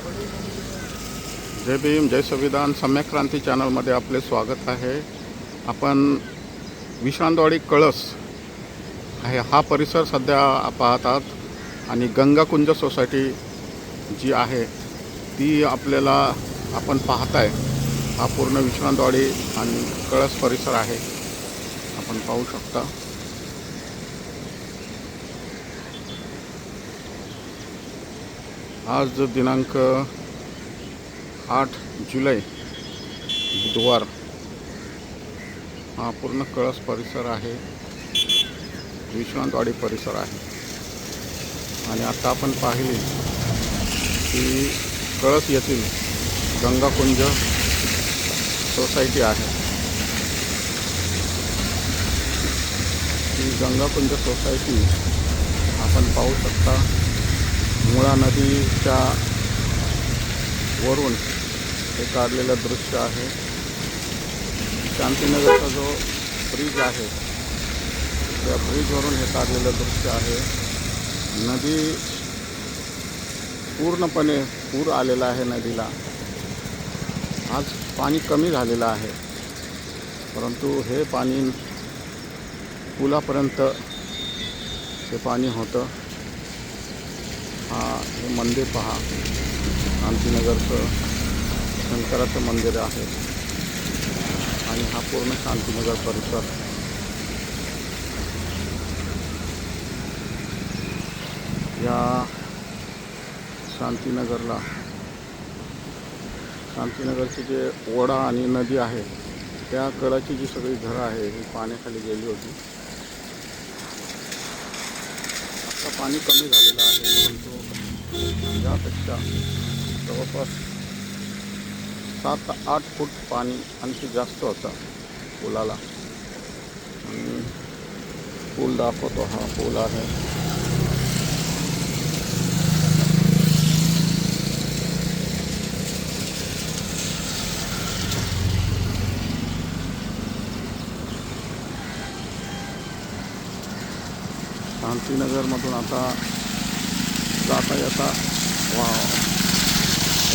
जय भीम जय संविधान सम्यक क्रांती चॅनलमध्ये आपले स्वागत आहे। आपण विश्रांतवाडी कळस आहे हा परिसर सध्या पाहतात आणि गंगाकुंज सोसायटी जी आहे ती आपल्याला आपण पाहताय। हा पूर्ण विश्रांतवाडी आणि कळस परिसर आहे, आपण पाहू शकता। आज दिनांक 8 जुलै बुधवार हा पूर्ण कळस परिसर आहे, विश्रांतवाडी परिसर आहे। आणि आता आपण पाहिले की कळस येथील गंगाकुंज सोसायटी आहे। ही गंगाकुंज सोसायटी आपण पाहू शकता। मुळा नदीच्या वरून हे काढलेलं दृश्य आहे। शांतीनगरचा जो ब्रिज आहे त्या ब्रिजवरून हे काढलेलं दृश्य आहे। नदी पूर्णपणे पूर आलेला आहे नदीला। आज पाणी कमी झालेलं आहे, परंतु हे पाणी पुलापर्यंत हे पाणी होतं। हे मंदिर पहा, शांतीनगरचं शंकराचं मंदिर आहे आणि हा पूर्ण शांतीनगर परिसर। या शांतीनगरची जे ओढा आणि नदी आहे त्या कडाची जी सगळी घरं आहे ही पाण्याखाली गेली होती। आता पाणी कमी झालेलं आहे, परंतु यापेक्षा जवळपास 7-8 फूट पाणी आणखी जास्त होता पुलाला। आणि पूल दाखवतो, हा पूल आहे। शांतीनगरमधून आता जाता येता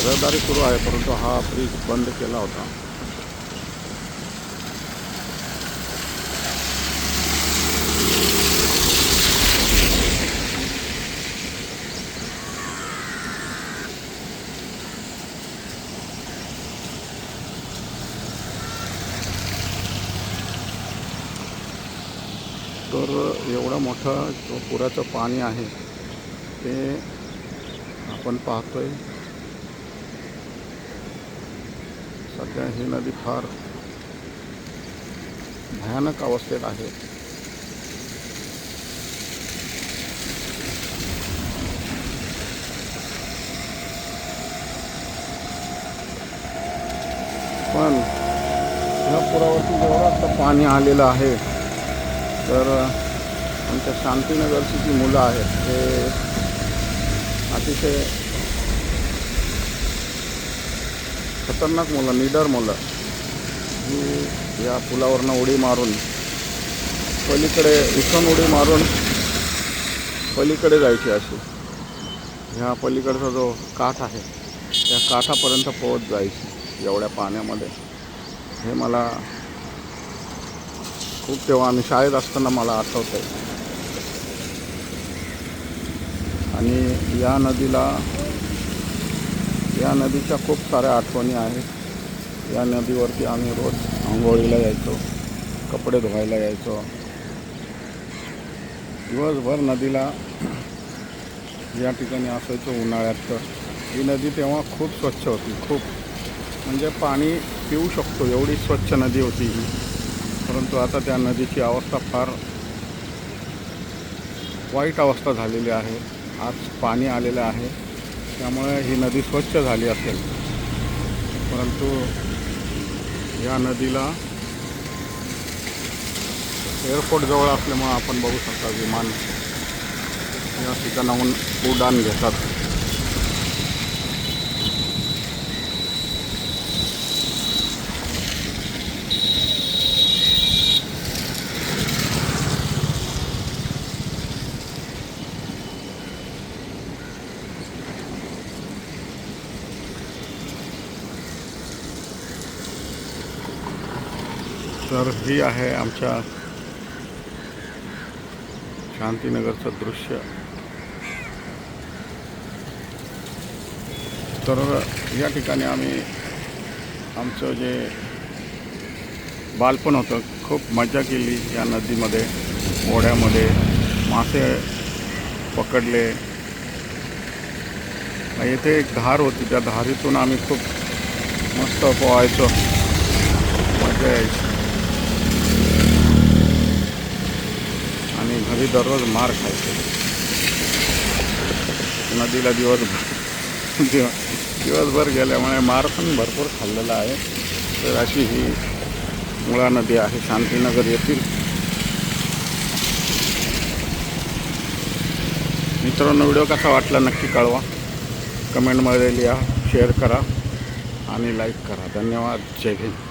रहदारी सुरू आहे, परंतु हा ब्रिज बंद केला होता। तर एवढा मोठा जो पुराचं पाणी आहे ते आपण पाहतोय। सध्या ही नदी फार भयानक अवस्थेत आहे। पण या पुरावरती जेवढं पाणी आलेलं आहे तर आमच्या शांतीनगरची जी मुलं आहेत ते अतिशय खतरनाक मुलं, निडर मुलं जी या पुलावरनं उडी मारून पलीकडे इथून उडी मारून पलीकडे जायची अशी। ह्या पलीकडचा जो काठ आहे त्या काठापर्यंत पोहोच जायची एवढ्या पाण्यामध्ये। हे मला खूप तेव्हा आम्ही शाळेत असताना मला आठवतं आहे। आणि या नदीच्या खूप साऱ्या आठवणी आहेत। या नदीवरती आम्ही रोज आंघोळीला यायचो, कपडे धुवायला यायचो। दिवसभर नदीला या ठिकाणी असायचो उन्हाळ्यात। तर ही नदी तेव्हा खूप स्वच्छ होती, खूप म्हणजे पाणी पिऊ शकतो एवढी स्वच्छ नदी होती ही। परंतु आता त्या नदीची अवस्था फार वाईट अवस्था झालेली आहे। आज पाणी आलेलं आहे त्यामुळे ही नदी स्वच्छ झाली असेल, परंतु या नदीला एअरपोर्ट जवळ असल्यामुळे आपण बघू शकता विमान या ठिकाणाहून उड्डाण घेतात। तर ही आहे आमच्या शांतीनगरचं दृश्य. तर या ठिकाणी आम्ही आमचं जे बालपण होतं खूप मजा केली या नदीमध्ये, ओढ्यामध्ये मासे पकडले. येथे एक धार होती, त्या धारीतून आम्ही खूप मस्त पोहायचो, मजा यायची. आणि घरी दररोज मार खायचो नदीला दिवसभर गेल्यामुळे मार पण भरपूर खाल्लेला आहे. तर अशी ही मुळा नदी आहे शांतीनगर येथील. मित्रांनो, व्हिडिओ कसा वाटला नक्की कळवा, कमेंटमध्ये लिहा, शेअर करा आणि लाईक करा. धन्यवाद. जय हिंद.